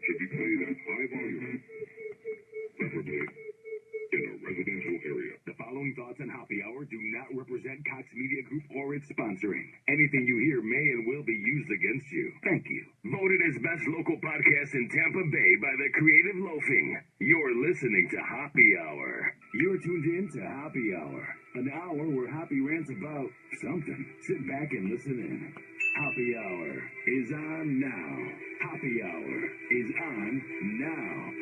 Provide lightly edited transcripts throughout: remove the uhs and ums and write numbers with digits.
should be played at high volume, preferably in a residential area. The following thoughts on Happy Hour do not represent Cox Media Group or its sponsoring. Anything you hear may and will be used against you. Thank you. Voted as best local podcast in Tampa Bay by the Creative Loafing. You're listening to Happy Hour. You're tuned in to Happy Hour, an hour where Happy rants about something. Sit back and listen in. Happy Hour is on now. Happy Hour is on now.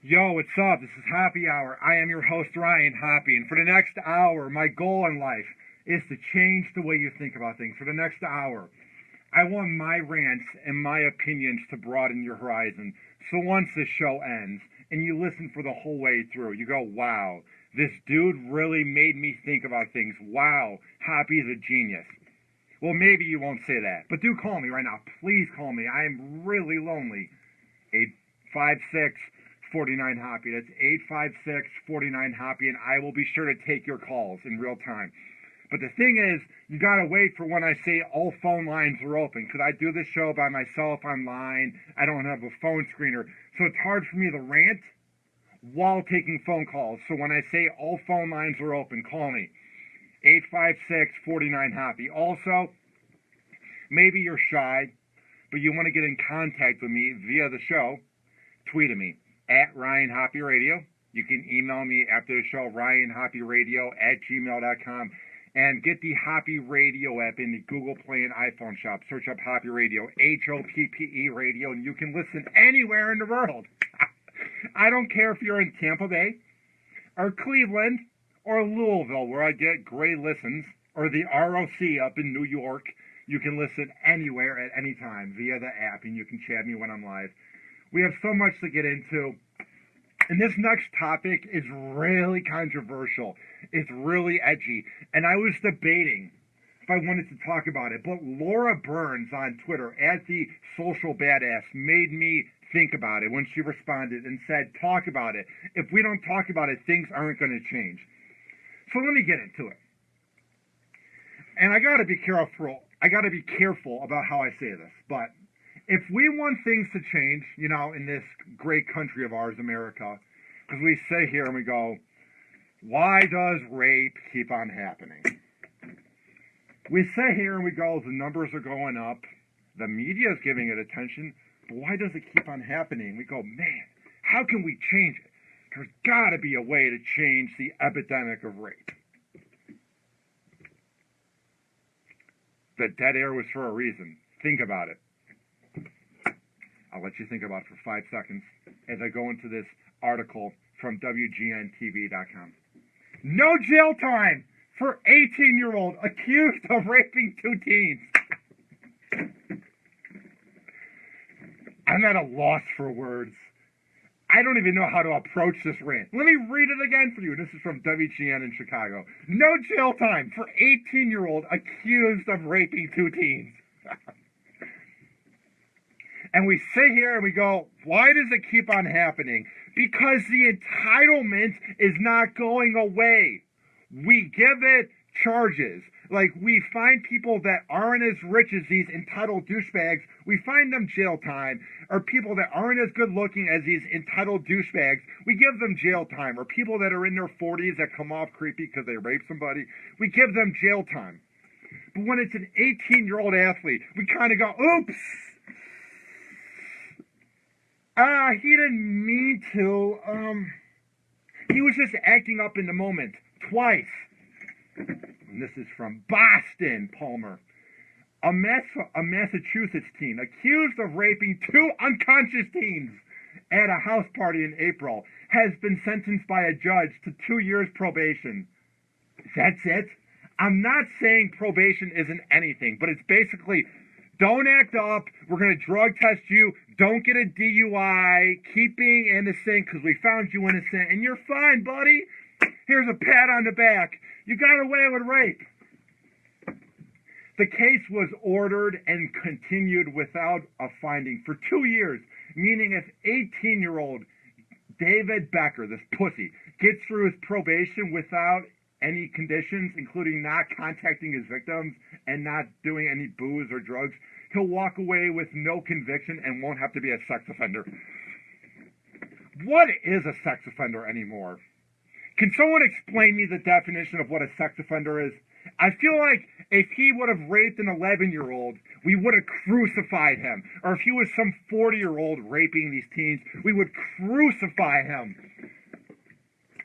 Yo, what's up? This is Happy Hour. I am your host, Ryan Hoppe, and for the next hour, my goal in life is to change the way you think about things. For the next hour, I want my rants and my opinions to broaden your horizon. So once this show ends, and you listen for the whole way through, you go, wow, this dude really made me think about things. Wow, Hoppe's a genius. Well, maybe you won't say that, but do call me right now. Please call me. I am really lonely. 856-49-Hoppe. That's 856-49-Hoppe, and I will be sure to take your calls in real time. But the thing is, you got to wait for when I say all phone lines are open, because I do this show by myself online. I don't have a phone screener, so it's hard for me to rant while taking phone calls. So when I say all phone lines are open, call me. 856-49-Hoppe. Also, maybe you're shy, but you want to get in contact with me via the show, tweet at me. At Ryan Hoppe Radio. You can email me after the show, ryanhopperadio@gmail.com, and get the Hoppe Radio app in the Google Play and iPhone shop. Search up Hoppe Radio, Hoppe Radio, and you can listen anywhere in the world. I don't care if you're in Tampa Bay, or Cleveland, or Louisville, where I get great listens, or the ROC up in New York. You can listen anywhere at any time via the app, and you can chat me when I'm live. We have so much to get into. And this next topic is really controversial. It's really edgy. And I was debating if I wanted to talk about it. But Laura Burns on Twitter, at the social badass, made me think about it when she responded and said, talk about it. If we don't talk about it, things aren't going to change. So let me get into it. And I got to be careful. About how I say this. But if we want things to change, you know, in this great country of ours, America, because we sit here and we go, why does rape keep on happening? We sit here and we go, the numbers are going up, the media is giving it attention, but why does it keep on happening? We go, man, how can we change it? There's got to be a way to change the epidemic of rape. The dead air was for a reason. Think about it. I'll let you think about it for 5 seconds as I go into this article from WGNTV.com. No jail time for 18-year-old accused of raping 2 teens. I'm at a loss for words. I don't even know how to approach this rant. Let me read it again for you. This is from WGN in Chicago. No jail time for 18-year-old accused of raping 2 teens. And we sit here and we go, why does it keep on happening? Because the entitlement is not going away. We give it charges. Like, we find people that aren't as rich as these entitled douchebags, we find them jail time. Or people that aren't as good looking as these entitled douchebags, we give them jail time. Or people that are in their 40s that come off creepy because they raped somebody, we give them jail time. But when it's an 18-year-old athlete, we kind of go, oops. He didn't mean to. He was just acting up in the moment. Twice. And this is from Boston, Palmer. A Massachusetts teen accused of raping 2 unconscious teens at a house party in April has been sentenced by a judge to 2 years probation. That's it? I'm not saying probation isn't anything, but it's basically, don't act up, we're going to drug test you, don't get a DUI, keep being innocent because we found you innocent, and you're fine, buddy. Here's a pat on the back. You got away with rape. The case was ordered and continued without a finding for 2 years, meaning if 18-year-old David Becker, this pussy, gets through his probation without any conditions, including not contacting his victims and not doing any booze or drugs, he'll walk away with no conviction and won't have to be a sex offender. What is a sex offender anymore? Can someone explain me the definition of what a sex offender is? I feel like if he would have raped an 11-year-old, we would have crucified him. Or if he was some 40-year-old raping these teens, we would crucify him.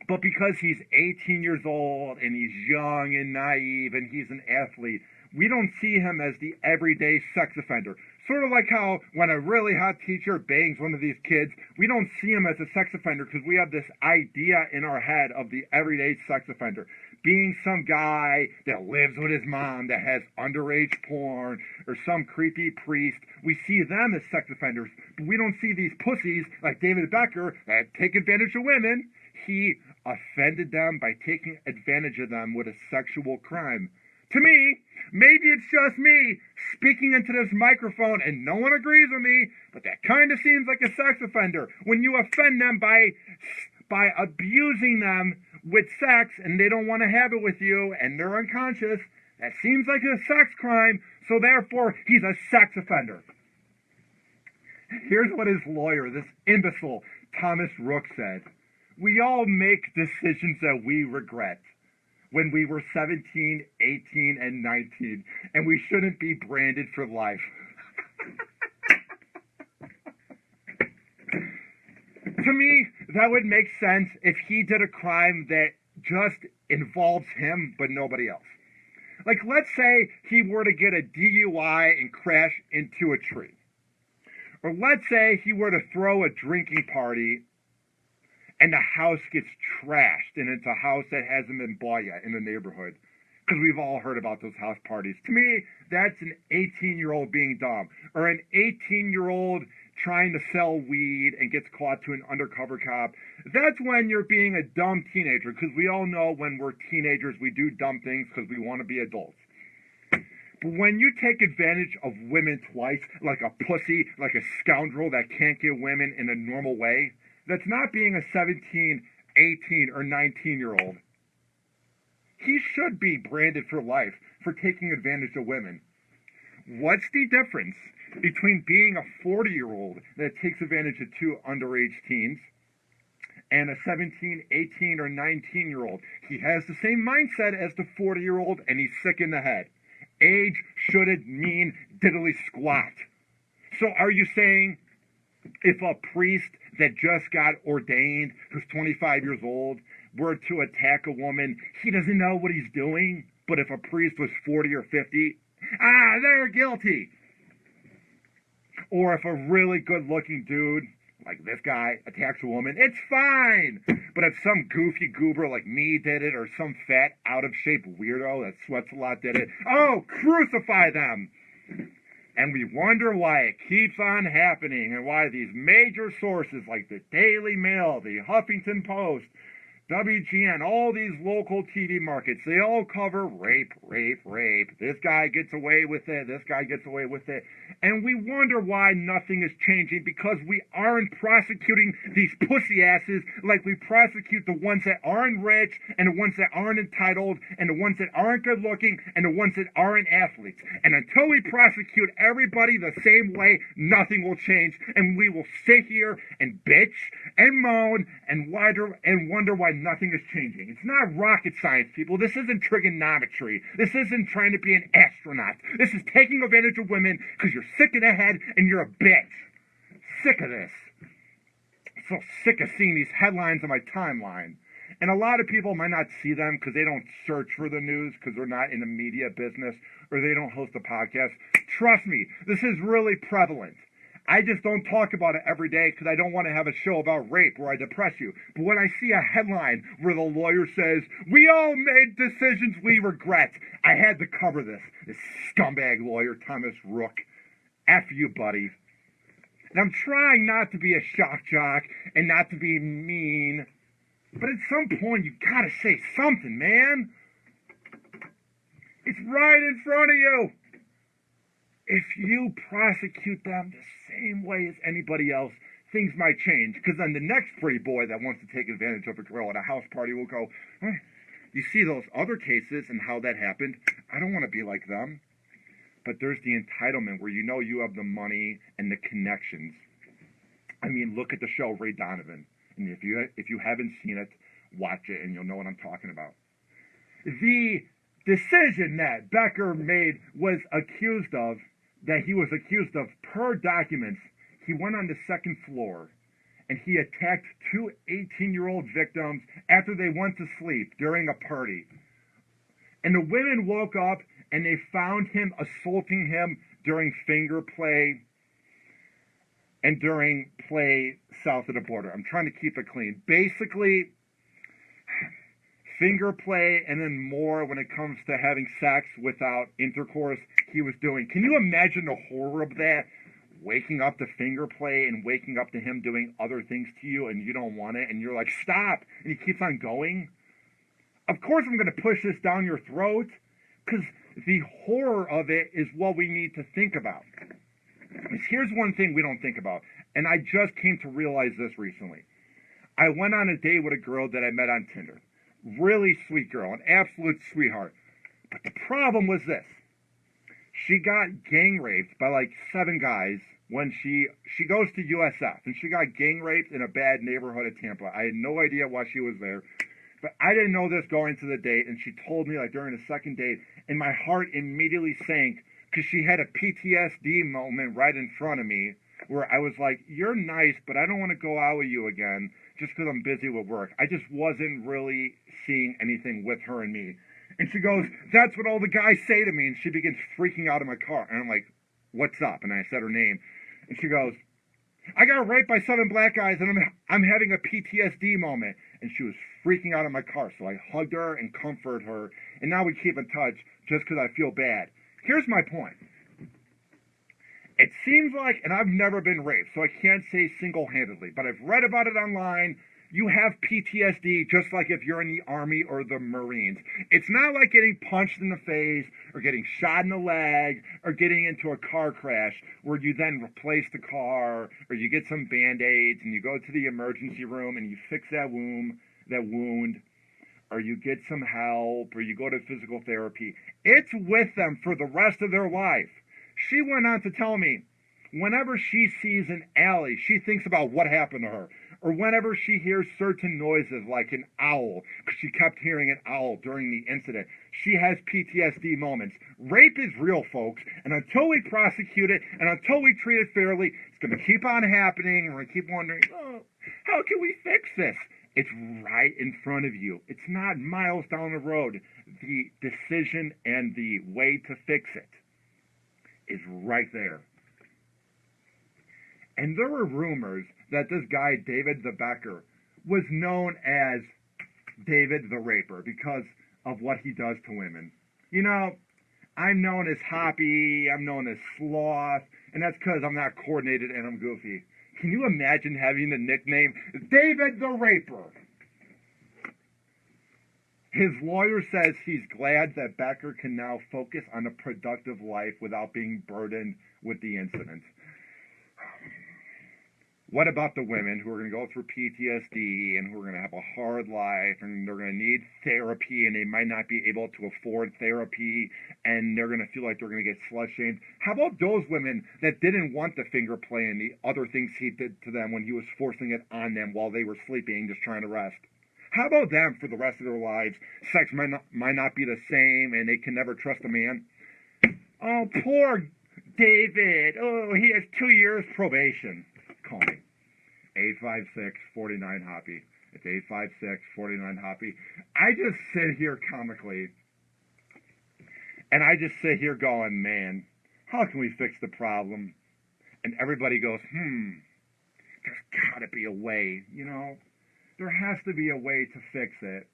But because he's 18 years old and he's young and naive and he's an athlete, we don't see him as the everyday sex offender. Sort of like how when a really hot teacher bangs one of these kids, we don't see him as a sex offender because we have this idea in our head of the everyday sex offender being some guy that lives with his mom that has underage porn or some creepy priest. We see them as sex offenders, but we don't see these pussies like David Becker that take advantage of women. He offended them by taking advantage of them with a sexual crime. To me, maybe it's just me speaking into this microphone and no one agrees with me, but that kind of seems like a sex offender. When you offend them by abusing them with sex and they don't want to have it with you and they're unconscious, that seems like a sex crime, so therefore he's a sex offender. Here's what his lawyer, this imbecile Thomas Rooke, said. We all make decisions that we regret when we were 17, 18, and 19, and we shouldn't be branded for life. To me, that would make sense if he did a crime that just involves him but nobody else. Like, let's say he were to get a DUI and crash into a tree. Or let's say he were to throw a drinking party and the house gets trashed, and it's a house that hasn't been bought yet in the neighborhood. Because we've all heard about those house parties. To me, that's an 18-year-old being dumb. Or an 18-year-old trying to sell weed and gets caught to an undercover cop. That's when you're being a dumb teenager. Because we all know when we're teenagers, we do dumb things because we want to be adults. But when you take advantage of women twice, like a pussy, like a scoundrel that can't get women in a normal way, that's not being a 17, 18, or 19-year-old. He should be branded for life for taking advantage of women. What's the difference between being a 40-year-old that takes advantage of two underage teens and a 17, 18, or 19-year-old? He has the same mindset as the 40-year-old, and he's sick in the head. Age shouldn't mean diddly squat. So are you saying if a priest that just got ordained, who's 25 years old, were to attack a woman, he doesn't know what he's doing? But if a priest was 40 or 50, they're guilty. Or if a really good-looking dude, like this guy, attacks a woman, it's fine. But if some goofy goober like me did it, or some fat, out-of-shape weirdo that sweats a lot did it, crucify them. And we wonder why it keeps on happening and why these major sources like the Daily Mail, the Huffington Post, WGN, all these local TV markets, they all cover rape, rape, rape. This guy gets away with it. This guy gets away with it. And we wonder why nothing is changing because we aren't prosecuting these pussy asses like we prosecute the ones that aren't rich and the ones that aren't entitled and the ones that aren't good looking and the ones that aren't athletes. And until we prosecute everybody the same way, nothing will change. And we will sit here and bitch and moan and wonder why nothing is changing. It's not rocket science, people. This isn't trigonometry. This isn't trying to be an astronaut. This is taking advantage of women because you're sick in the head and you're a bitch. Sick of this. So sick of seeing these headlines on my timeline. And a lot of people might not see them because they don't search for the news because they're not in the media business or they don't host a podcast. Trust me, this is really prevalent. I just don't talk about it every day because I don't want to have a show about rape where I depress you. But when I see a headline where the lawyer says, we all made decisions we regret, I had to cover this. This scumbag lawyer, Thomas Rooke. F you, buddy. And I'm trying not to be a shock jock and not to be mean. But at some point, you gotta say something, man. It's right in front of you. if you prosecute them the same way as anybody else, things might change. Because then the next pretty boy that wants to take advantage of a girl at a house party will go, you see those other cases and how that happened? I don't want to be like them. But there's the entitlement where you know you have the money and the connections. I mean, look at the show Ray Donovan. And if you haven't seen it, watch it and you'll know what I'm talking about. The decision that Becker made that he was accused of per documents, he went on the second floor and he attacked two 18-year-old victims after they went to sleep during a party. And the women woke up and they found him assaulting him during finger play and during play south of the border. I'm trying to keep it clean. Basically, finger play and then more when it comes to having sex without intercourse he was doing. Can you imagine the horror of that? Waking up to finger play and waking up to him doing other things to you and you don't want it and you're like, stop, and he keeps on going. Of course I'm going to push this down your throat, because the horror of it is what we need to think about. Here's one thing we don't think about, and I just came to realize this recently. I went on a date with a girl that I met on Tinder. Really sweet girl, an absolute sweetheart. But the problem was this. She got gang raped by like 7 guys when she goes to USF, and she got gang raped in a bad neighborhood of Tampa. I had no idea why she was there, but I didn't know this going to the date, and she told me like during the second date, and my heart immediately sank because she had a PTSD moment right in front of me where I was like, you're nice, but I don't want to go out with you again just because I'm busy with work. I just wasn't really seeing anything with her and me. And she goes, that's what all the guys say to me. And she begins freaking out in my car. And I'm like, what's up? And I said her name. And she goes, I got raped by 7 black guys and I'm having a PTSD moment. And she was freaking out in my car. So I hugged her and comforted her. And now we keep in touch just because I feel bad. Here's my point. It seems like, and I've never been raped, so I can't say single-handedly, but I've read about it online. You have PTSD just like if you're in the Army or the Marines. It's not like getting punched in the face or getting shot in the leg or getting into a car crash where you then replace the car or you get some Band-Aids and you go to the emergency room and you fix that wound, or you get some help or you go to physical therapy. It's with them for the rest of their life. She went on to tell me, whenever she sees an alley, she thinks about what happened to her. Or whenever she hears certain noises like an owl, because she kept hearing an owl during the incident, she has PTSD moments. Rape is real, folks, and until we prosecute it, and until we treat it fairly, it's going to keep on happening, and we're going to keep wondering, how can we fix this? It's right in front of you. It's not miles down the road. The decision and the way to fix it is right there. And there were rumors that this guy, David Becker, was known as David the Raper because of what he does to women. You know, I'm known as Hoppe, I'm known as Sloth, and that's because I'm not coordinated and I'm goofy. Can you imagine having the nickname David the Raper? His lawyer says he's glad that Becker can now focus on a productive life without being burdened with the incident. What about the women who are going to go through PTSD and who are going to have a hard life and they're going to need therapy and they might not be able to afford therapy and they're going to feel like they're going to get slut-shamed? How about those women that didn't want the finger play and the other things he did to them when he was forcing it on them while they were sleeping, just trying to rest? How about them for the rest of their lives? Sex might not be the same and they can never trust a man. Oh, poor David. Oh, he has 2 years probation. Call me. 856-49-HOPPE. It's 856-49-HOPPE. I just sit here comically, and I just sit here going, man, how can we fix the problem? And everybody goes, there's got to be a way, you know? There has to be a way to fix it.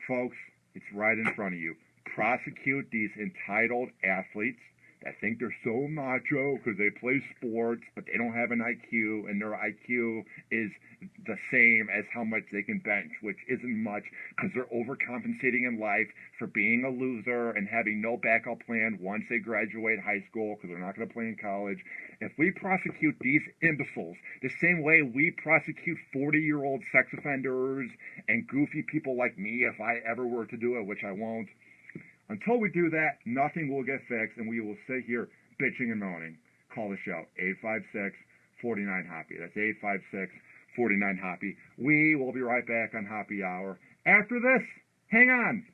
Folks, it's right in front of you. Prosecute these entitled athletes. that think they're so macho because they play sports, but they don't have an IQ, and their IQ is the same as how much they can bench, which isn't much because they're overcompensating in life for being a loser and having no backup plan once they graduate high school because they're not going to play in college. If we prosecute these imbeciles the same way we prosecute 40-year-old sex offenders and goofy people like me, if I ever were to do it, which I won't, until we do that, nothing will get fixed, and we will sit here bitching and moaning. Call the show, 856-49-HOPPE. That's 856-49-HOPPE. We will be right back on Happy Hour. After this, hang on.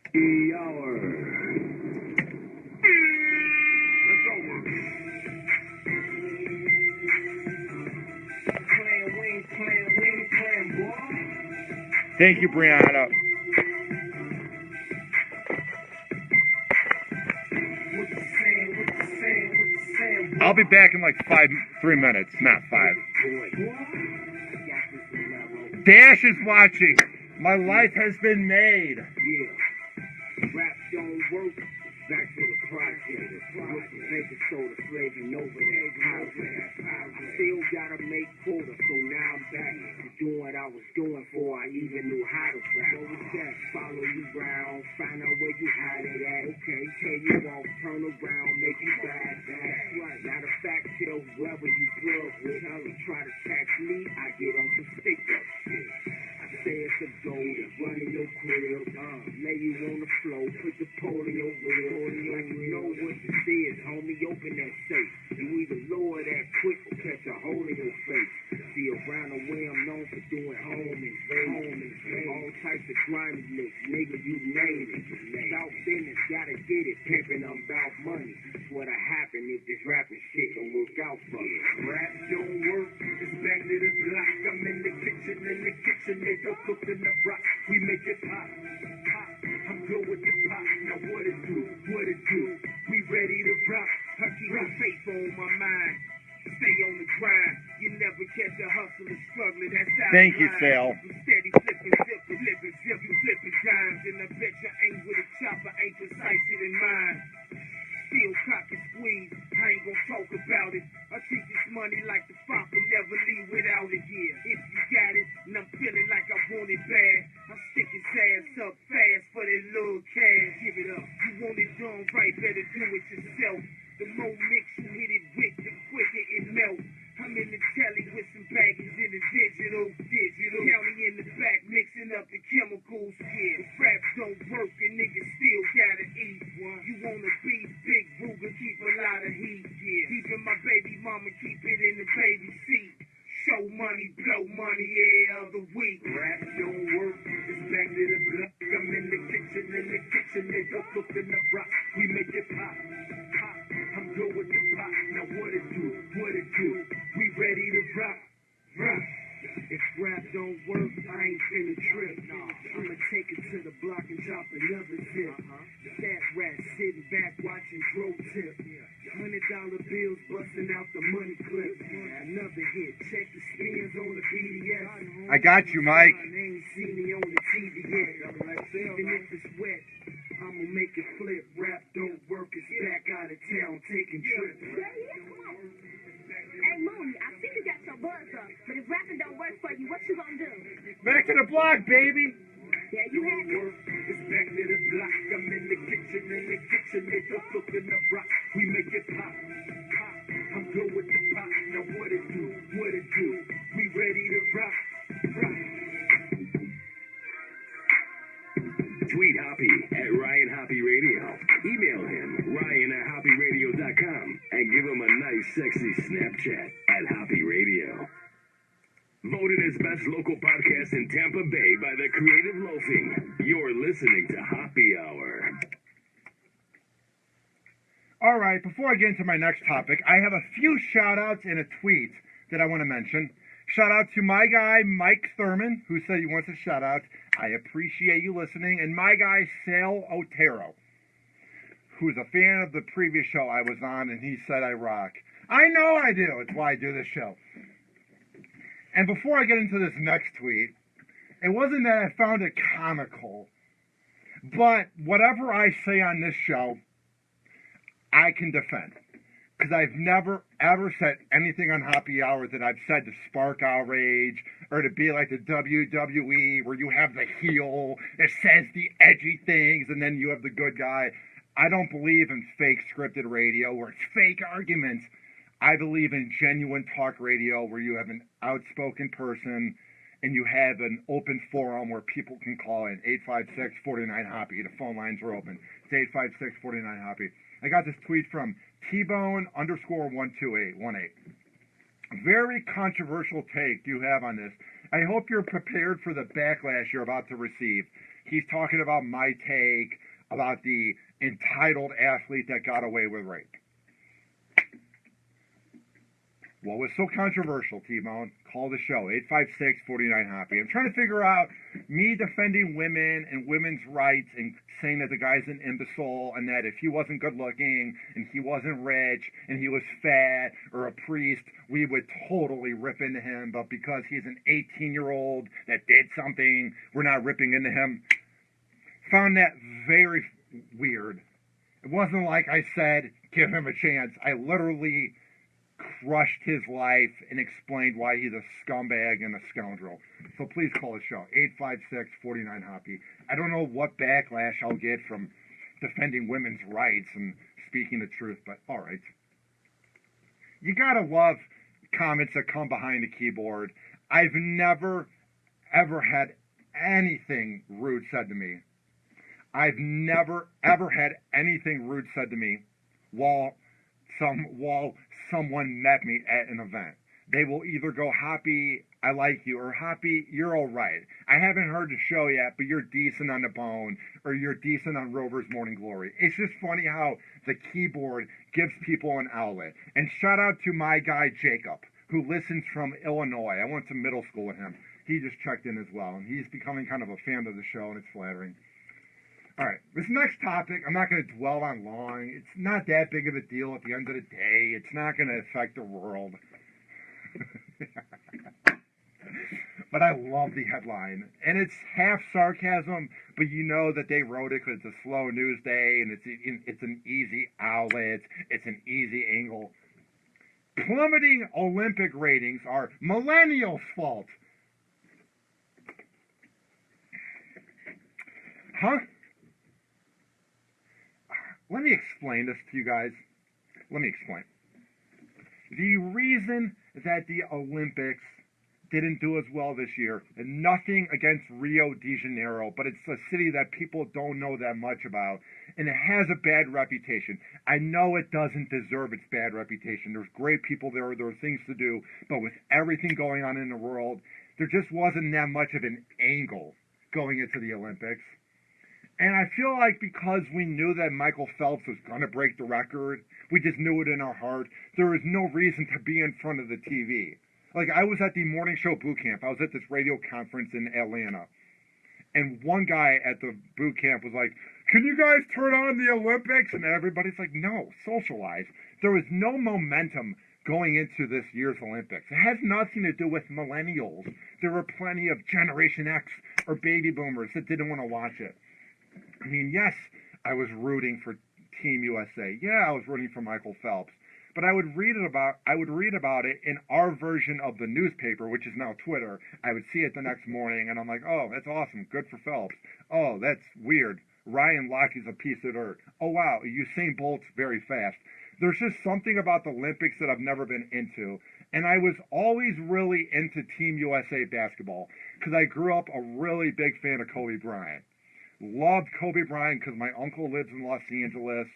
Happy Hour. Let's go work. Playing, boy. Thank you, Brianna. I'll be back in like 3 minutes, not 5. Dash is watching. My life has been made. Yeah. Rap don't work. Back to the project. With the baking soda flavor over that highway. I still gotta make quota, so now I'm back to doing what I was doing before I even knew how to rap. What was that? Follow you round, find out where you hide it at. Okay, tell you off, turn around, make you bad. That's right. Matter of fact, tell whoever you plug with, try to catch me, I get on some stick up shit. Say it's a goal to run in your crib, lay you on the floor, put the pole in your wheel, like you know what this is, homie, open that safe. You either lower that quick or catch a hole in your face. See, around the way I'm known for doing home and all types of grimy licks, nigga, you name it. About business, gotta get it, pimping, I'm about money. That's what'll happen if this rapping shit don't work out for you. Rap don't work, it's back to the block, I'm in the kitchen, nigga. Cooking the rock, we make it pop, pop. I'm good with the pop. Now what it do? We ready to rock. I keep my faith on my mind. Stay on the grind. You never catch a hustler struggling. That's how. Thank you, Sal. I'm steady flipping dimes, and I bet you ain't with a chopper, ain't precise it in mind. Still cock and squeeze, I ain't gonna talk about it. I treat this money like the fop and never leave without it. Yeah, if you got it, and I'm feeling like I want it bad, I stick his ass up fast for that little cash. Give it up. You want it done right, better do it yourself. The more mix you hit it with, the quicker it melt. I'm in the telly with some baggies in the digital. County in the back, mixing up the chemicals. Yeah, if rap don't work, a nigga still gotta eat. You wanna be big Ruger, keep a lot of heat. Yeah, keeping my baby mama, keep it in the baby seat. Show money, blow money, yeah, of the week. Rap don't work, it's back to the block. I'm in the kitchen, nigga, cooking the rock. We make it pop, pop. I'm good with the pop. Now what it do? We ready to rock, rock. If rap don't work, I ain't finna trip. I'ma take it to the block and drop another tip. Fat rat sitting back watching Dro tip. $100 bills busting out the money clip. Another hit. Check the spins on the BDS. I got you, Mike. They ain't seen me on the TV yet. Even if it's wet, I'ma make it flip. Rap don't work, it's back out of town taking trips. Hey, Mooney, I see you got your buzz up, but if rapping don't work for you, what you gonna do? Back to the block, baby. Yeah, you have it. It's back to the block. I'm in the kitchen, nigga, cooking the rock. We make it pop, pop. I'm good with the pop. Now what it do? We ready to rock, rock. Tweet Hoppe at Ryan Hoppe Radio. Email him, Ryan@HoppeRadio.com, and give him a nice, sexy Snapchat at Hoppe Radio. Voted as best local podcast in Tampa Bay by the Creative Loafing. You're listening to Happy Hour. All right, before I get into my next topic, I have a few shout-outs and a tweet that I want to mention. Shout-out to my guy, Mike Thurman, who said he wants a shout-out. I appreciate you listening. And my guy, Sal Otero, who's a fan of the previous show I was on, and he said I rock. I know I do. It's why I do this show. And before I get into this next tweet, it wasn't that I found it comical. But whatever I say on this show, I can defend. Because I've never, ever said anything on Happy Hour that I've said to spark outrage or to be like the WWE where you have the heel that says the edgy things and then you have the good guy. I don't believe in fake scripted radio where it's fake arguments. I believe in genuine talk radio where you have an outspoken person and you have an open forum where people can call in. 856-49-HOPPY. The phone lines are open. It's 856-49-HOPPY. I got this tweet from T-Bone_12818. Very controversial take you have on this. I hope you're prepared for the backlash you're about to receive. He's talking about my take about the entitled athlete that got away with rape. What was so controversial, T-Bone? Call the show, 856-49-HOPPY. I'm trying to figure out me defending women and women's rights and saying that the guy's an imbecile and that if he wasn't good looking and he wasn't rich and he was fat or a priest, we would totally rip into him. But because he's an 18-year-old that did something, we're not ripping into him. Found that very weird. It wasn't like I said, give him a chance. I literally crushed his life and explained why he's a scumbag and a scoundrel. So please call the show, 856-49-HOPPY. I don't know what backlash I'll get from defending women's rights and speaking the truth, but all right. You gotta love comments that come behind the keyboard. I've never, ever had anything rude said to me. I've never, ever had anything rude said to me while someone met me at an event. They will either go, Hoppy, I like you, or Hoppy, you're all right. I haven't heard the show yet, but you're decent on the bone, or you're decent on Rover's Morning Glory. It's just funny how the keyboard gives people an outlet. And shout out to my guy, Jacob, who listens from Illinois. I went to middle school with him. He just checked in as well, and he's becoming kind of a fan of the show, and it's flattering. All right, this next topic, I'm not going to dwell on long. It's not that big of a deal at the end of the day. It's not going to affect the world. But I love the headline. And it's half sarcasm, but you know that they wrote it because it's a slow news day, and it's an easy outlet. It's an easy angle. Plummeting Olympic ratings are millennials' fault. Huh? Let me explain this to you guys. Let me explain. The reason that the Olympics didn't do as well this year, and nothing against Rio de Janeiro, but it's a city that people don't know that much about, and it has a bad reputation. I know it doesn't deserve its bad reputation. There's great people there. There are things to do, but with everything going on in the world, there just wasn't that much of an angle going into the Olympics. And I feel like because we knew that Michael Phelps was going to break the record, we just knew it in our heart, there was no reason to be in front of the TV. Like, I was at the morning show boot camp. I was at this radio conference in Atlanta. And one guy at the boot camp was like, can you guys turn on the Olympics? And everybody's like, no, socialize. There was no momentum going into this year's Olympics. It has nothing to do with millennials. There were plenty of Generation X or baby boomers that didn't want to watch it. I mean, yes, I was rooting for Team USA. Yeah, I was rooting for Michael Phelps. But I would read about it in our version of the newspaper, which is now Twitter. I would see it the next morning, and I'm like, oh, that's awesome. Good for Phelps. Oh, that's weird. Ryan Lochte is a piece of dirt. Oh, wow, Usain Bolt's very fast. There's just something about the Olympics that I've never been into. And I was always really into Team USA basketball because I grew up a really big fan of Kobe Bryant. Loved Kobe Bryant because my uncle lives in Los Angeles.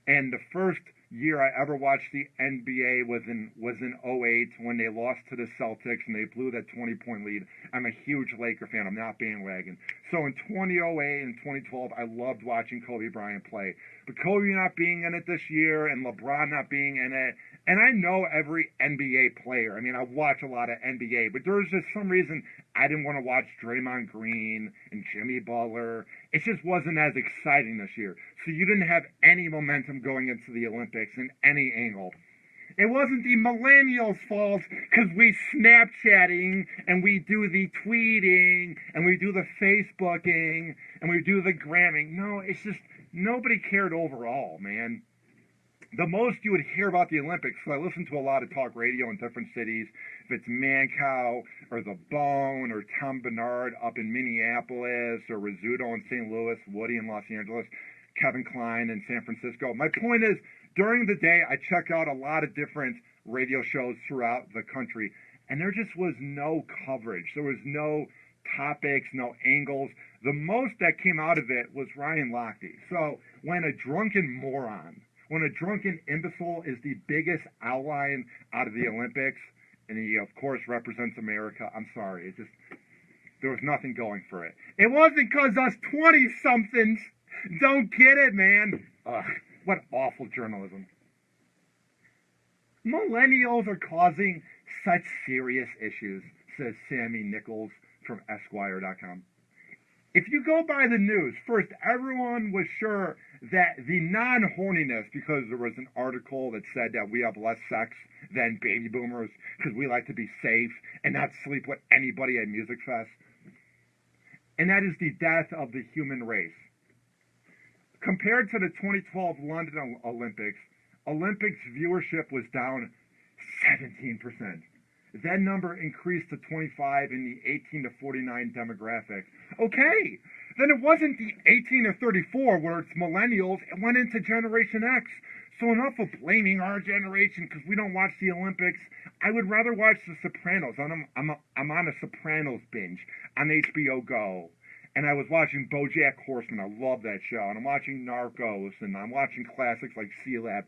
And the first year I ever watched the NBA was in 2008 when they lost to the Celtics and they blew that 20-point lead. I'm a huge Laker fan. I'm not bandwagon. So in 2008 and 2012, I loved watching Kobe Bryant play. But Kobe not being in it this year and LeBron not being in it, and I know every NBA player. I mean, I watch a lot of NBA, but there was just some reason I didn't want to watch Draymond Green and Jimmy Butler. It just wasn't as exciting this year. So you didn't have any momentum going into the Olympics in any angle. It wasn't the millennials' fault because we Snapchatting and we do the tweeting and we do the Facebooking and we do the gramming. No, it's just nobody cared overall, man. The most you would hear about the Olympics, so I listen to a lot of talk radio in different cities, if it's Mancow or The Bone or Tom Bernard up in Minneapolis or Rizzuto in St. Louis, Woody in Los Angeles, Kevin Kline in San Francisco. My point is, during the day, I check out a lot of different radio shows throughout the country, and there just was no coverage. There was no topics, no angles. The most that came out of it was Ryan Lochte. So when a drunken moron, when a drunken imbecile is the biggest outline out of the Olympics, and he, of course, represents America, I'm sorry. There was nothing going for it. It wasn't because us 20-somethings don't get it, man. Ugh, what awful journalism. Millennials are causing such serious issues, says Sammy Nichols from Esquire.com. If you go by the news, first, everyone was sure that the non-horniness, because there was an article that said that we have less sex than baby boomers because we like to be safe and not sleep with anybody at Music Fest. And that is the death of the human race. Compared to the 2012 London Olympics viewership was down 17%. That number increased to 25 in the 18 to 49 demographic. Okay, then it wasn't the 18 to 34 where it's millennials. It went into Generation X. So enough of blaming our generation because we don't watch the Olympics. I would rather watch The Sopranos. I'm on a Sopranos binge on HBO Go. And I was watching BoJack Horseman. I love that show. And I'm watching Narcos. And I'm watching classics like C-Lab.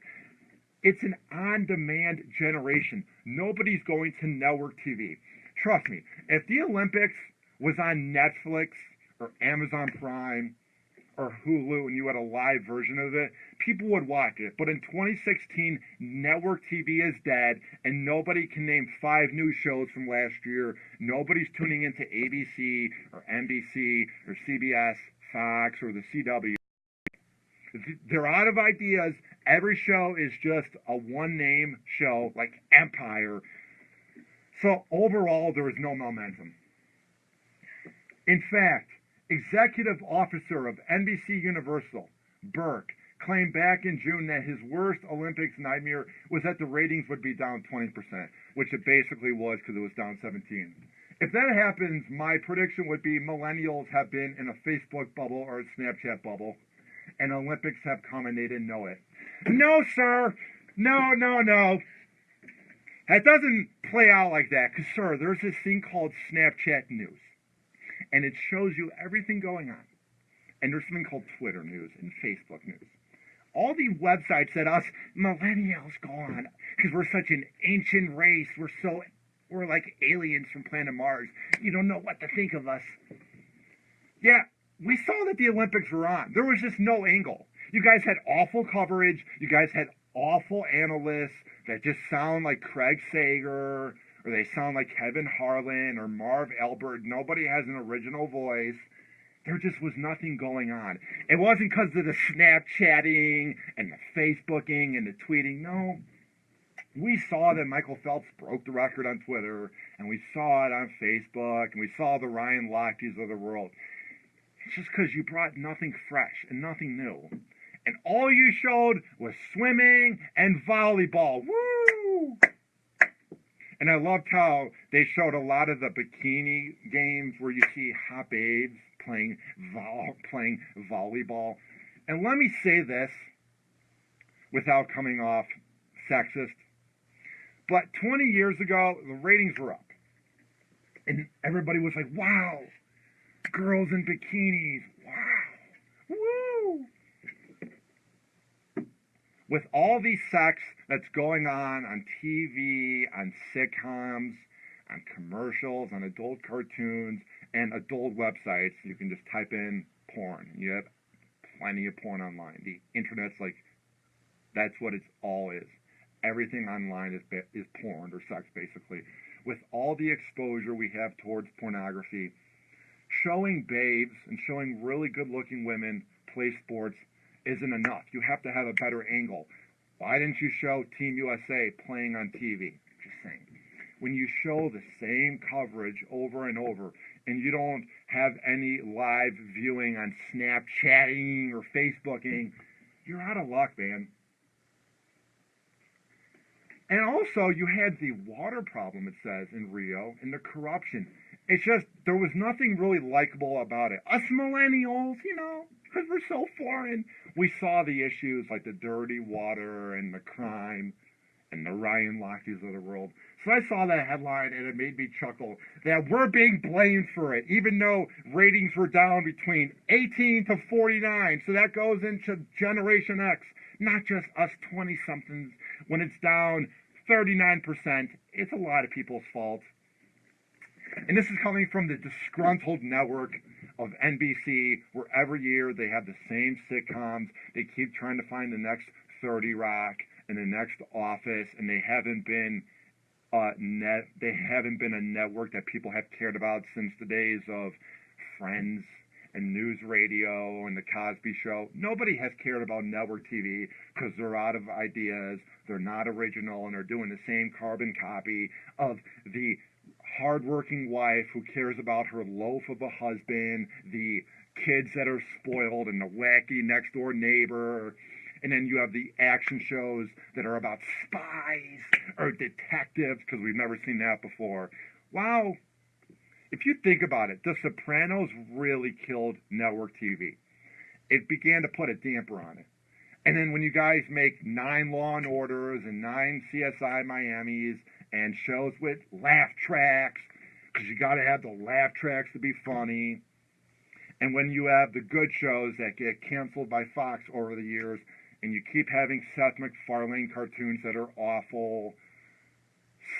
It's an on-demand generation. Nobody's going to network TV. Trust me, if the Olympics was on Netflix or Amazon Prime or Hulu and you had a live version of it, people would watch it. But in 2016, network TV is dead, and nobody can name 5 news shows from last year. Nobody's tuning into ABC or NBC or CBS, Fox, or the CW. They're out of ideas. Every show is just a one-name show, like Empire. So overall, there is no momentum. In fact, executive officer of NBC Universal, Burke, claimed back in June that his worst Olympics nightmare was that the ratings would be down 20%, which it basically was because it was down 17%. If that happens, my prediction would be millennials have been in a Facebook bubble or a Snapchat bubble, and Olympics have come and they didn't know it. No, sir. No. That doesn't play out like that. Because, sir, there's this thing called Snapchat News. And it shows you everything going on. And there's something called Twitter News and Facebook News. All the websites that us millennials go on, because we're such an ancient race, we're like aliens from planet Mars. You don't know what to think of us. Yeah, we saw that the Olympics were on. There was just no angle. You guys had awful coverage. You guys had awful analysts that just sound like Craig Sager, or they sound like Kevin Harlan or Marv Albert. Nobody has an original voice. There just was nothing going on. It wasn't because of the Snapchatting and the Facebooking and the tweeting. No. We saw that Michael Phelps broke the record on Twitter, and we saw it on Facebook, and we saw the Ryan Lochtys of the world. It's just because you brought nothing fresh and nothing new. And all you showed was swimming and volleyball. Woo! And I loved how they showed a lot of the bikini games where you see hot babes playing volleyball. And let me say this without coming off sexist. But 20 years ago, the ratings were up. And everybody was like, wow, girls in bikinis. Wow. Woo! With all the sex that's going on TV, on sitcoms, on commercials, on adult cartoons, and adult websites, you can just type in porn. You have plenty of porn online. The internet's like, that's what it all is. Everything online is porn or sex, basically. With all the exposure we have towards pornography, showing babes and showing really good-looking women play sports isn't enough. You have to have a better angle. Why didn't you show Team USA playing on TV? Just saying. When you show the same coverage over and over, and you don't have any live viewing on Snapchatting or Facebooking, you're out of luck, man. And also, you had the water problem, it says, in Rio, and the corruption. It's just, there was nothing really likable about it. Us millennials, you know, because we're so foreign, we saw the issues like the dirty water and the crime and the Ryan Lochte's of the world. So I saw that headline, and it made me chuckle that we're being blamed for it, even though ratings were down between 18 to 49. So that goes into Generation X, not just us 20-somethings. When it's down 39%, it's a lot of people's fault. And this is coming from the disgruntled network of NBC, where every year they have the same sitcoms. They keep trying to find the next 30 Rock and the next Office, and they haven't been a network that people have cared about since the days of Friends and News Radio and the Cosby Show. Nobody has cared about network TV because they're out of ideas, they're not original, and they're doing the same carbon copy of the hardworking wife who cares about her loaf of a husband, the kids that are spoiled, and the wacky next door neighbor. And then you have the action shows that are about spies or detectives, because we've never seen that before. Wow. If you think about it, The Sopranos really killed network TV. It began to put a damper on it. And then when you guys make 9 Law and Orders and 9 CSI Miamis and shows with laugh tracks, because you got to have the laugh tracks to be funny. And when you have the good shows that get canceled by Fox over the years, and you keep having Seth MacFarlane cartoons that are awful.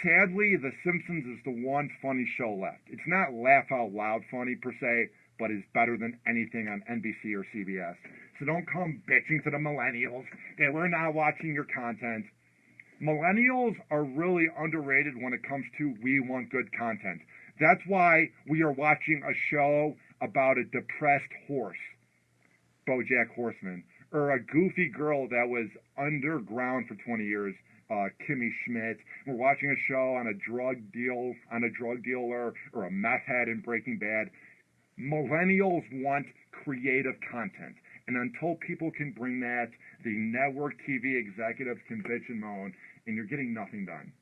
Sadly, The Simpsons is the one funny show left. It's not laugh out loud funny per se, but is better than anything on NBC or CBS. So don't come bitching to the millennials that we're not watching your content. Millennials are really underrated when it comes to we want good content. That's why we are watching a show about a depressed horse, BoJack Horseman, or a goofy girl that was underground for 20 years, Kimmy Schmidt. We're watching a show on a drug dealer or a meth head in Breaking Bad. Millennials want creative content. And until people can bring that, the network TV executives can bitch and moan, and you're getting nothing done.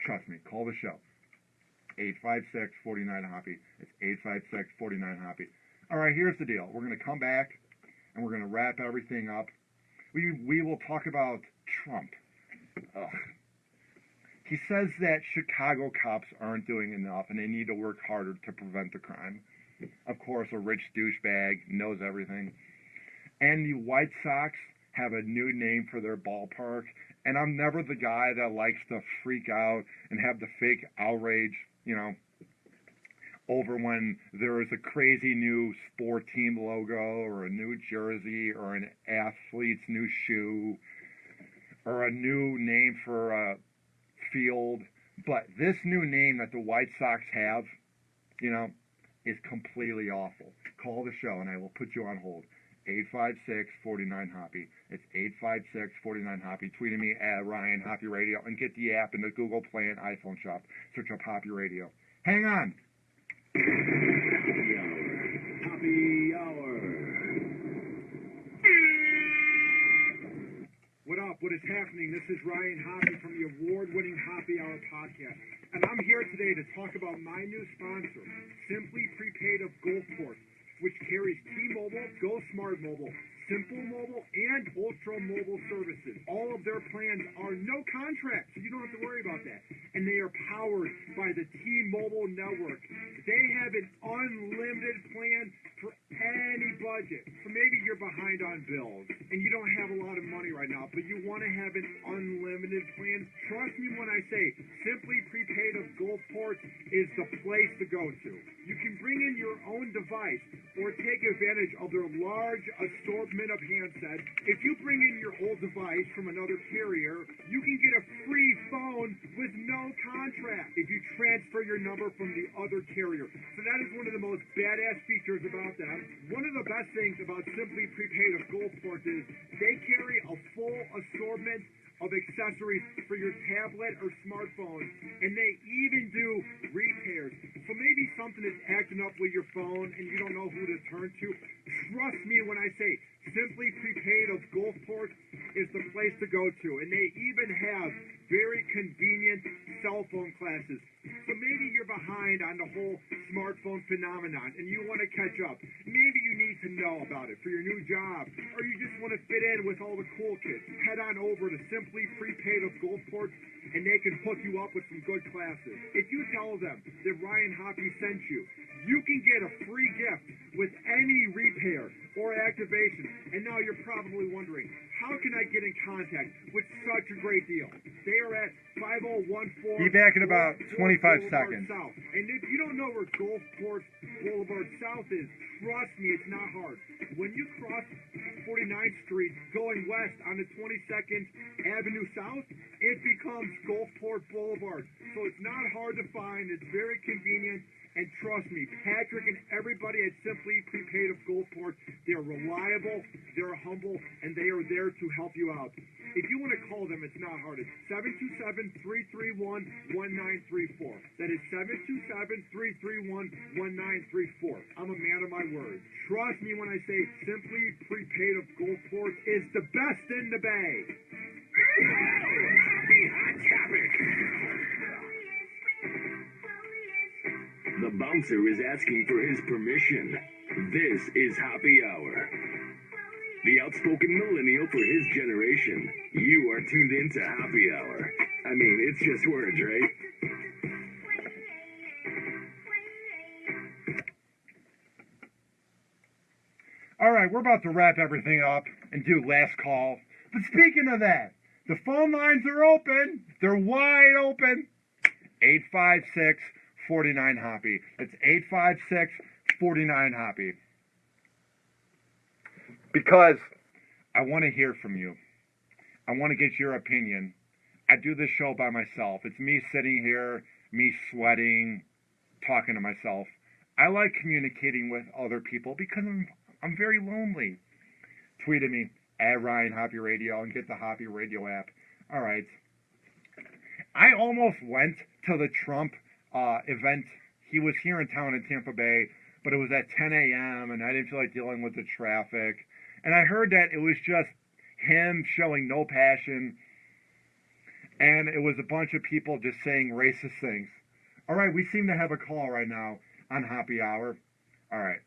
Trust me, call the show. 856-49-HOPPY. It's 856-49-HOPPY. All right, here's the deal. We're going to come back, and we're going to wrap everything up. We will talk about Trump. Ugh. He says that Chicago cops aren't doing enough, and they need to work harder to prevent the crime. Of course, a rich douchebag knows everything. And the White Sox have a new name for their ballpark, and I'm never the guy that likes to freak out and have the fake outrage, over when there is a crazy new sport team logo or a new jersey or an athlete's new shoe or a new name for a field. But this new name that the White Sox have, is completely awful. Call the show and I will put you on hold. 856-49-HOPPY. It's 856-49-HOPPY. Tweet me at Ryan Hoppe Radio and get the app in the Google Play and iPhone shop. Search up Hoppe Radio. Hang on. Happy hour. What up? What is happening? This is Ryan Hoppe from the award-winning Hoppe Hour podcast. And I'm here today to talk about my new sponsor, Simply Prepaid of Gulfport, which carries T-Mobile, Go Smart Mobile, Simple Mobile, and Ultra Mobile services. All of their plans are no contract, so you don't have to worry about that. And they are powered by the T-Mobile network. They have an unlimited plan for any budget. So maybe you're behind on bills, and you don't have a lot of money right now, but you want to have an unlimited plan. Trust me when I say Simply Prepaid of Gulfport is the place to go to. You can bring in your own device or take advantage of their large assortment of handsets. If you bring in your old device from another carrier, you can get a free phone with no contract if you transfer your number from the other carrier. So that is one of the most badass features about them. One of the best things about Simply Prepaid of Gulfport is they carry a full assortment of accessories for your tablet or smartphone, and they even do repairs. So maybe something is acting up with your phone and you don't know who to turn to. Trust me when I say Simply Prepaid of Gulfport is the place to go to, and they even have very convenient cell phone classes. So maybe you're behind on the whole smartphone phenomenon and you want to catch up. Maybe you need to know about it for your new job, or you just want to fit in with all the cool kids. Head on over to Simply Prepaid of Gulfport and they can hook you up with some good classes. If you tell them that Ryan Hoppe sent you, you can get a free gift with any repair or activation. And now you're probably wondering, how can I get in contact with such a great deal? They are at 5014. Be back in about 25 seconds. South. And if you don't know where Gulfport Boulevard South is, trust me, it's not hard. When you cross 49th Street going west on the 22nd Avenue South, it becomes Gulfport Boulevard. So it's not hard to find. It's very convenient. And trust me, Patrick and everybody at Simply Prepaid of Gulfport, they're reliable, they're humble, and they are there to help you out. If you want to call them, it's not hard. It's 727-331-1934. That is 727-331-1934. I'm a man of my word. Trust me when I say Simply Prepaid of Gulfport is the best in the Bay. Hot topic. The bouncer is asking for his permission. This is Happy Hour. The outspoken millennial for his generation. You are tuned into Happy Hour. I mean, it's just words, right? All right, we're about to wrap everything up and do last call. But speaking of that, the phone lines are open. They're wide open. 856-49-HOPPY. It's 856-49-HOPPY. Because I want to hear from you. I want to get your opinion. I do this show by myself. It's me sitting here, me sweating, talking to myself. I like communicating with other people because I'm very lonely. Tweet at me, at Ryan Hoppe Radio, and get the Hoppe Radio app. All right. I almost went to the Trump event. He was here in town in Tampa Bay, but it was at 10 a.m., and I didn't feel like dealing with the traffic. And I heard that it was just him showing no passion, and it was a bunch of people just saying racist things. All right, we seem to have a call right now on Happy Hour. All right.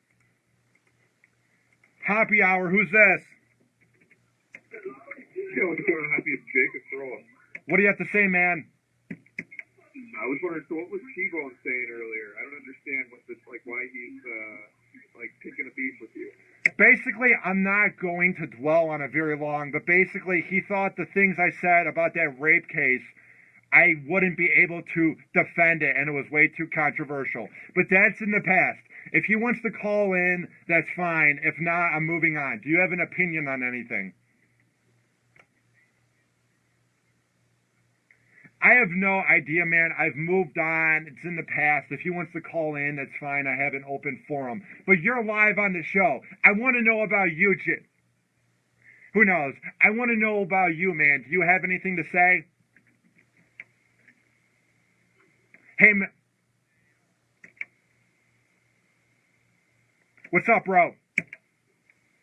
Happy Hour, who's this? Yo, what's going on, Happy? It's Jacob Throw. What do you have to say, man? I was wondering, so what was T-Bone saying earlier? I don't understand what this, like, why he's, picking a beef with you. Basically, I'm not going to dwell on it very long, but basically, he thought the things I said about that rape case, I wouldn't be able to defend it, and it was way too controversial. But that's in the past. If he wants to call in, that's fine. If not, I'm moving on. Do you have an opinion on anything? I have no idea, man. I've moved on. It's in the past. If he wants to call in, that's fine. I have an open forum. But you're live on the show. I want to know about you, Jit. Who knows? I want to know about you, man. Do you have anything to say? Hey, what's up, bro?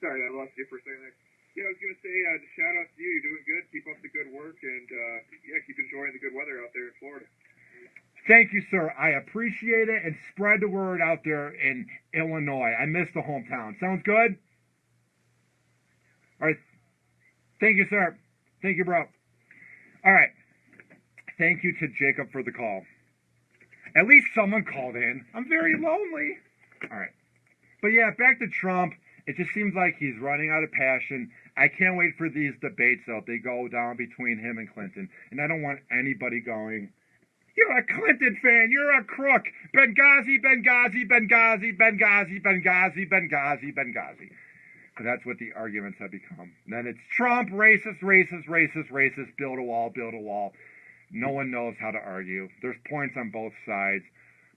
Sorry, I lost you for a second there. Yeah, I was going to say, shout out to you. You're doing good. Keep up the good work, and, keep enjoying the good weather out there in Florida. Thank you, sir. I appreciate it, and spread the word out there in Illinois. I miss the hometown. Sounds good? All right. Thank you, sir. Thank you, bro. All right. Thank you to Jacob for the call. At least someone called in. I'm very lonely. All right. But yeah, back to Trump. It just seems like he's running out of passion. I can't wait for these debates, though. They go down between him and Clinton. And I don't want anybody going, you're a Clinton fan. You're a crook. Benghazi, Benghazi, Benghazi, Benghazi, Benghazi, Benghazi, Benghazi. Because that's what the arguments have become. And then it's Trump, racist, racist, racist, racist, build a wall, build a wall. No one knows how to argue. There's points on both sides.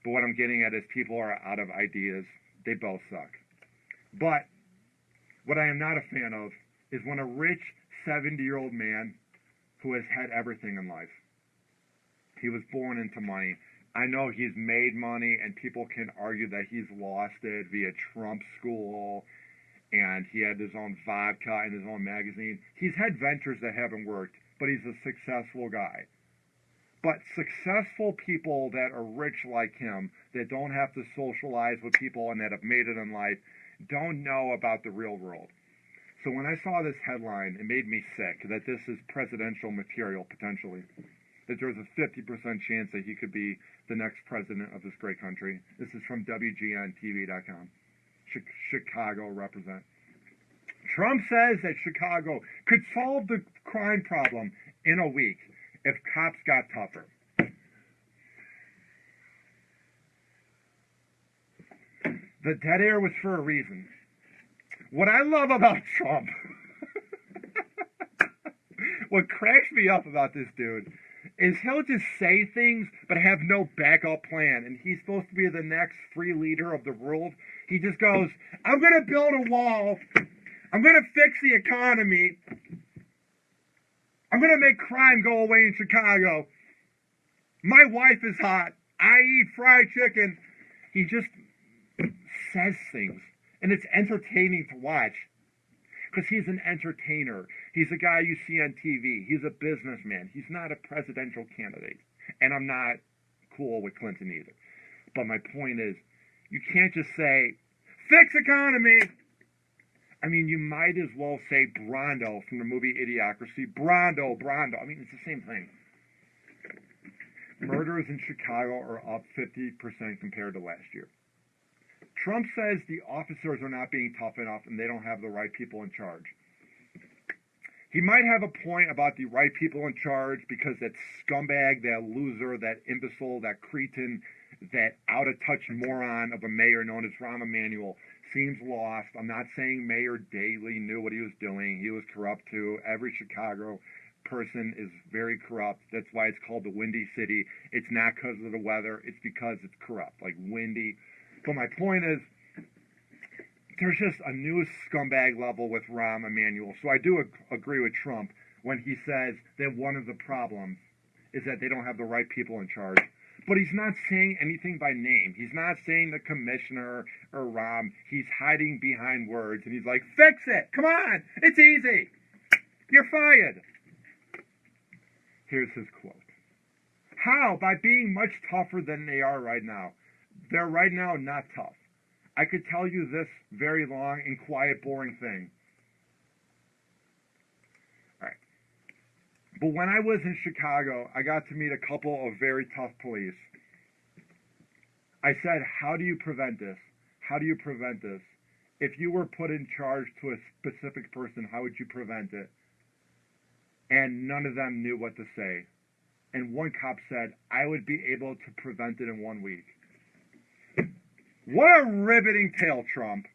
But what I'm getting at is people are out of ideas. They both suck. But what I am not a fan of is when a rich 70-year-old man who has had everything in life. He was born into money. I know he's made money, and people can argue that he's lost it via Trump school, and he had his own vodka and his own magazine. He's had ventures that haven't worked, but he's a successful guy. But successful people that are rich like him, that don't have to socialize with people and that have made it in life, don't know about the real world. So when I saw this headline, it made me sick that this is presidential material, potentially. That there's a 50% chance that he could be the next president of this great country. This is from WGNTV.com. Chicago represent. Trump says that Chicago could solve the crime problem in a week if cops got tougher. The dead air was for a reason. What I love about Trump, what cracks me up about this dude, is he'll just say things but have no backup plan. And he's supposed to be the next free leader of the world. He just goes, I'm going to build a wall. I'm going to fix the economy. I'm going to make crime go away in Chicago. My wife is hot. I eat fried chicken. He just says things. And it's entertaining to watch. Because he's an entertainer. He's a guy you see on TV. He's a businessman. He's not a presidential candidate. And I'm not cool with Clinton either. But my point is, you can't just say, fix economy. I mean, you might as well say Brando from the movie Idiocracy. Brando. I mean, it's the same thing. Murders in Chicago are up 50% compared to last year. Trump says the officers are not being tough enough and they don't have the right people in charge. He might have a point about the right people in charge because that scumbag, that loser, that imbecile, that cretin, that out-of-touch moron of a mayor known as Rahm Emanuel seems lost. I'm not saying Mayor Daley knew what he was doing. He was corrupt too. Every Chicago person is very corrupt. That's why it's called the Windy City. It's not because of the weather. It's because it's corrupt, like windy. But my point is, there's just a new scumbag level with Rahm Emanuel. So I do agree with Trump when he says that one of the problems is that they don't have the right people in charge. But he's not saying anything by name. He's not saying the commissioner or Rahm. He's hiding behind words. And he's like, fix it. Come on. It's easy. You're fired. Here's his quote. How? By being much tougher than they are right now. They're right now not tough. I could tell you this very long and quiet, boring thing. All right. But when I was in Chicago, I got to meet a couple of very tough police. I said, how do you prevent this? How do you prevent this? If you were put in charge to a specific person, how would you prevent it? And none of them knew what to say. And one cop said, I would be able to prevent it in 1 week. What a riveting tale, Trump.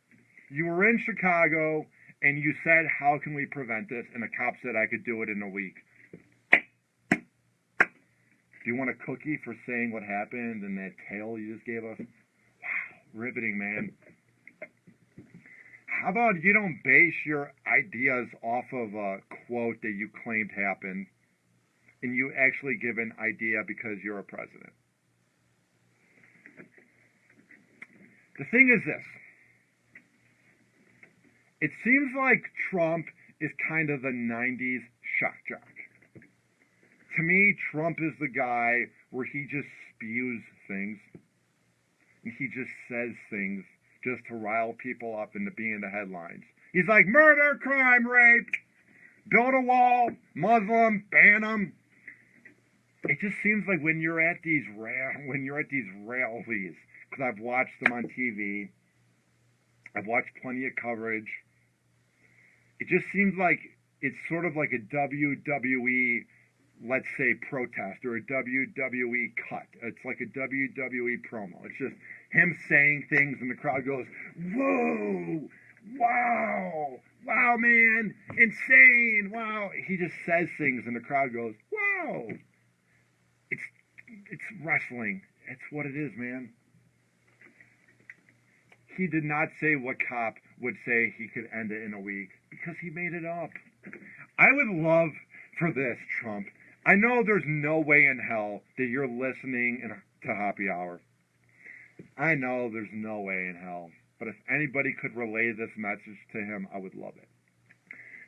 You were in Chicago, and you said, how can we prevent this? And a cop said, I could do it in a week. Do you want a cookie for saying what happened in that tale you just gave us? Wow, riveting, man. How about you don't base your ideas off of a quote that you claimed happened, and you actually give an idea because you're a president? The thing is this. It seems like Trump is kind of the 90s shock jock. To me, Trump is the guy where he just spews things. And he just says things just to rile people up into being the headlines. He's like, murder, crime, rape, build a wall, Muslim, ban them. It just seems like when you're at these rallies, because I've watched them on TV, I've watched plenty of coverage, it just seems like it's sort of like a WWE, let's say, protest or a WWE cut. It's like a WWE promo. It's just him saying things and the crowd goes, whoa, wow, wow, man, insane, wow. He just says things and the crowd goes, wow. It's wrestling. That's what it is, man. He did not say what cop would say he could end it in a week because he made it up. I would love for this, Trump. I know there's no way in hell that you're listening to Happy Hour. I know there's no way in hell. But if anybody could relay this message to him, I would love it.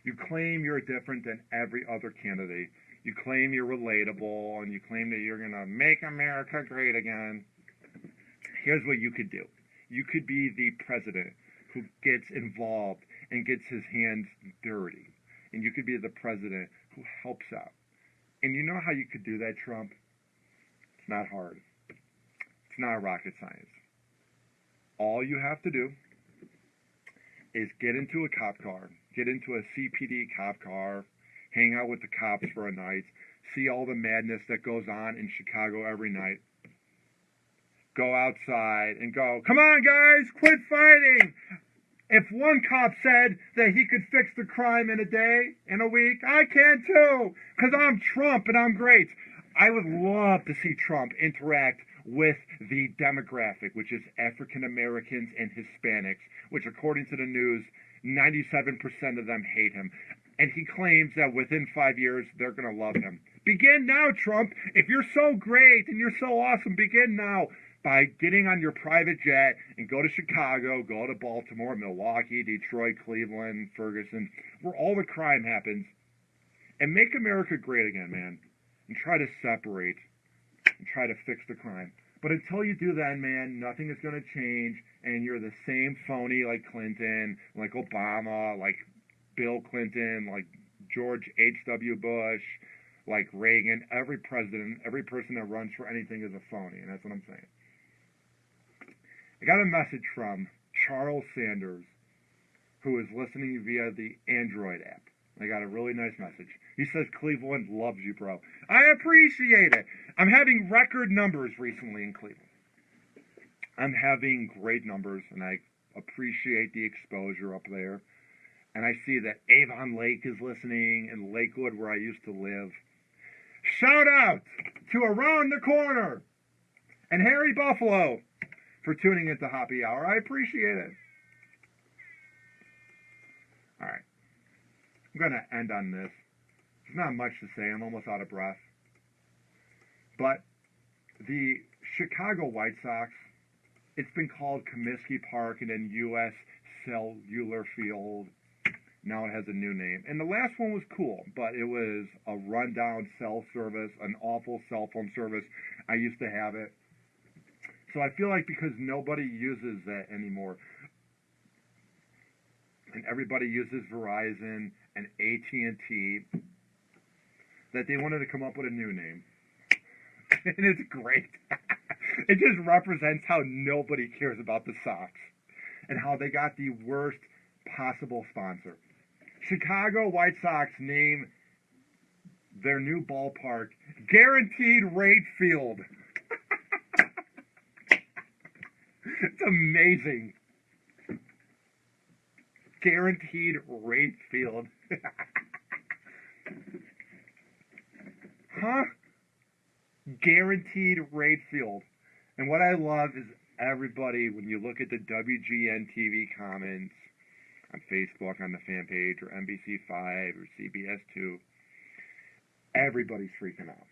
You claim you're different than every other candidate. You claim you're relatable, and you claim that you're going to make America great again. Here's what you could do. You could be the president who gets involved and gets his hands dirty. And you could be the president who helps out. And you know how you could do that, Trump? It's not hard. It's not rocket science. All you have to do is get into a cop car, get into a CPD cop car, hang out with the cops for a night, see all the madness that goes on in Chicago every night. Go outside and go, come on, guys, quit fighting. If one cop said that he could fix the crime in a day, in a week, I can too, because I'm Trump and I'm great. I would love to see Trump interact with the demographic, which is African Americans and Hispanics, which according to the news, 97% of them hate him. And he claims that within 5 years, they're going to love him. Begin now, Trump. If you're so great and you're so awesome, begin now by getting on your private jet and go to Chicago, go to Baltimore, Milwaukee, Detroit, Cleveland, Ferguson, where all the crime happens, and make America great again, man, and try to separate and try to fix the crime. But until you do that, man, nothing is going to change, and you're the same phony like Clinton, like Obama, like Bill Clinton, like George H.W. Bush, like Reagan. Every president, every person that runs for anything is a phony, and that's what I'm saying. I got a message from Charles Sanders, who is listening via the Android app. I got a really nice message. He says, Cleveland loves you, bro. I appreciate it. I'm having record numbers recently in Cleveland. I'm having great numbers, and I appreciate the exposure up there. And I see that Avon Lake is listening, and Lakewood, where I used to live. Shout out to Around the Corner and Harry Buffalo for tuning into Happy Hour. I appreciate it. All right. I'm going to end on this. There's not much to say. I'm almost out of breath. But the Chicago White Sox, it's been called Comiskey Park and then U.S. Cellular Field. Now it has a new name. And the last one was cool, but it was a rundown cell service, an awful cell phone service. I used to have it. So I feel like because nobody uses that anymore, and everybody uses Verizon and AT&T, that they wanted to come up with a new name. And it's great. It just represents how nobody cares about the Sox and how they got the worst possible sponsor. Chicago White Sox name their new ballpark Guaranteed Rate Field. It's amazing. Guaranteed Rate Field. Huh? Guaranteed Rate Field. And what I love is everybody, when you look at the WGN TV comments on Facebook, on the fan page, or NBC5, or CBS2, everybody's freaking out.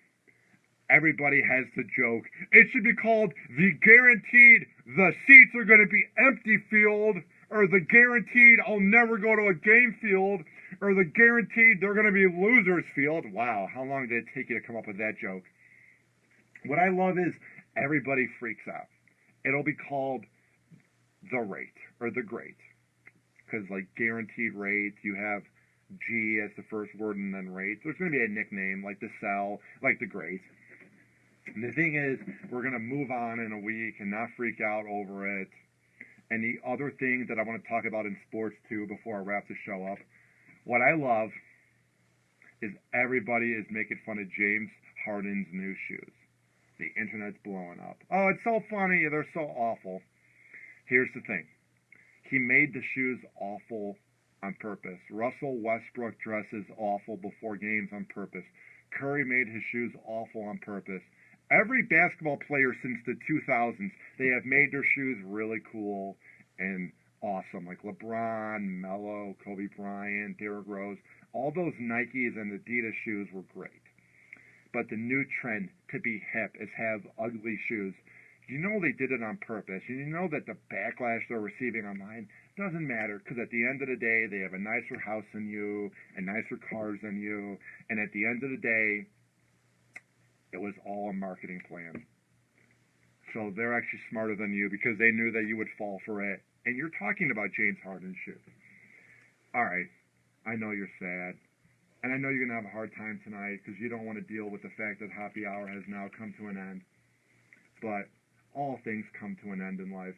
Everybody has the joke. It should be called the Guaranteed The Seats Are Going to Be Empty Field, or the Guaranteed I'll Never Go to a Game Field, or the Guaranteed They're Going to Be Losers Field. Wow, how long did it take you to come up with that joke? What I love is everybody freaks out. It'll be called The Rate, or The Great. Because, like, guaranteed rate, you have G as the first word and then rate. So it's going to be a nickname, like The Cell, like The Great. And the thing is, we're going to move on in a week and not freak out over it. And the other thing that I want to talk about in sports, too, before I wrap the show up, what I love is everybody is making fun of James Harden's new shoes. The internet's blowing up. Oh, it's so funny. They're so awful. Here's the thing. He made the shoes awful on purpose. Russell Westbrook dresses awful before games on purpose. Curry made his shoes awful on purpose. Every basketball player since the 2000s, they have made their shoes really cool and awesome. Like LeBron, Melo, Kobe Bryant, Derrick Rose. All those Nikes and Adidas shoes were great. But the new trend to be hip is have ugly shoes. You know they did it on purpose. And you know that the backlash they're receiving online doesn't matter, because at the end of the day, they have a nicer house than you and nicer cars than you. And at the end of the day, it was all a marketing plan. So they're actually smarter than you because they knew that you would fall for it. And you're talking about James Harden shoes. All right. I know you're sad. And I know you're going to have a hard time tonight because you don't want to deal with the fact that happy hour has now come to an end. But all things come to an end in life.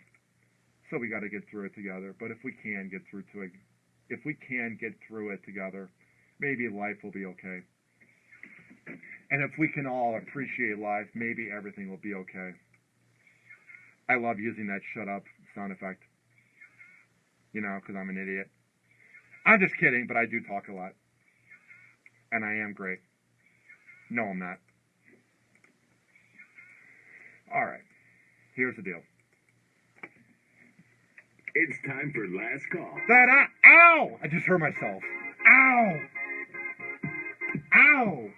So we got to get through it together. But if we can get through it together, maybe life will be okay. And if we can all appreciate life, maybe everything will be okay. I love using that shut up sound effect. You know, because I'm an idiot. I'm just kidding, but I do talk a lot. And I am great. No, I'm not. All right. Here's the deal. It's time for last call. Ow! I just hurt myself. Ow! Ow!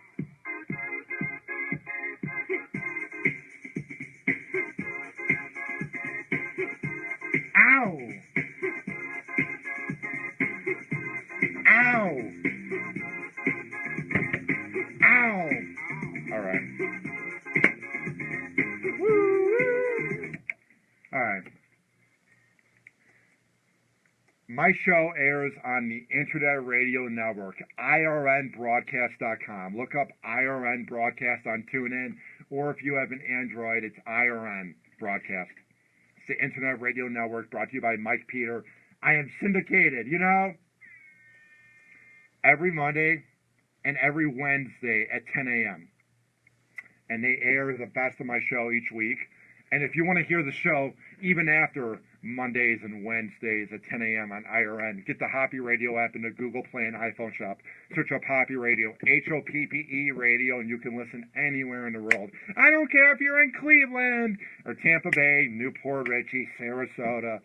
Ow! Ow! Ow! All right. All right. My show airs on the Internet Radio Network, IRNbroadcast.com. Look up IRN Broadcast on TuneIn, or if you have an Android, it's IRN Broadcast. It's the Internet Radio Network, brought to you by Mike Peter. I am syndicated, you know, every Monday and every Wednesday at 10 a.m. And they air the best of my show each week. And if you want to hear the show even after Mondays and Wednesdays at 10 a.m. on IRN, get the Hoppe Radio app in the Google Play and iPhone shop. Search up Hoppe Radio, Hoppe Radio, and you can listen anywhere in the world. I don't care if you're in Cleveland or Tampa Bay, Newport Richey, Sarasota,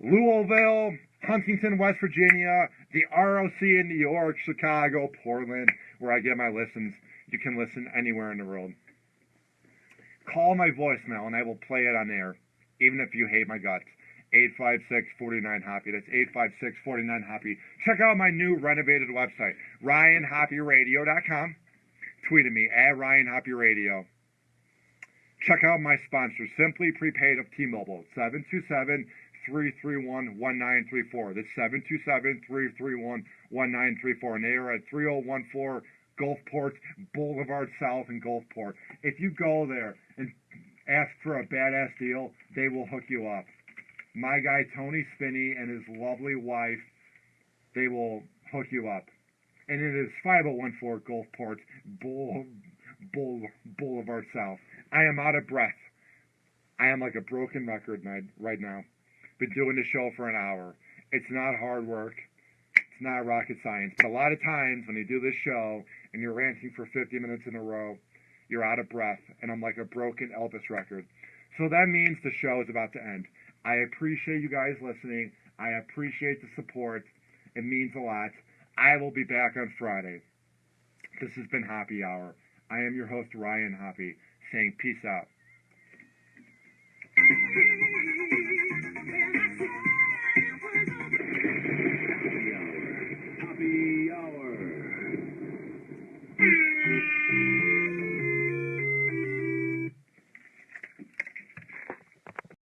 Louisville, Huntington, West Virginia, the ROC in New York, Chicago, Portland, where I get my listens. You can listen anywhere in the world. Call my voicemail and I will play it on air, even if you hate my guts. 856-49-HOPPE. That's 856-49-HOPPE. Check out my new renovated website, RyanHoppeRadio.com. Tweet at me, at RyanHoppeRadio. Check out my sponsor, Simply Prepaid of T-Mobile, 727-331-1934. That's 727-331-1934. And they are at 3014 Gulfport Boulevard South in Gulfport. If you go there and ask for a badass deal, they will hook you up. My guy Tony Spinney and his lovely wife, they will hook you up. And it is 5014 Gulfport Boulevard South. I am out of breath. I am like a broken record right now. Been doing the show for an hour. It's not hard work. It's not rocket science. But a lot of times when you do this show and you're ranting for 50 minutes in a row, you're out of breath. And I'm like a broken Elvis record. So that means the show is about to end. I appreciate you guys listening. I appreciate the support. It means a lot. I will be back on Friday. This has been Happy Hour. I am your host, Ryan Hoppe, saying peace out.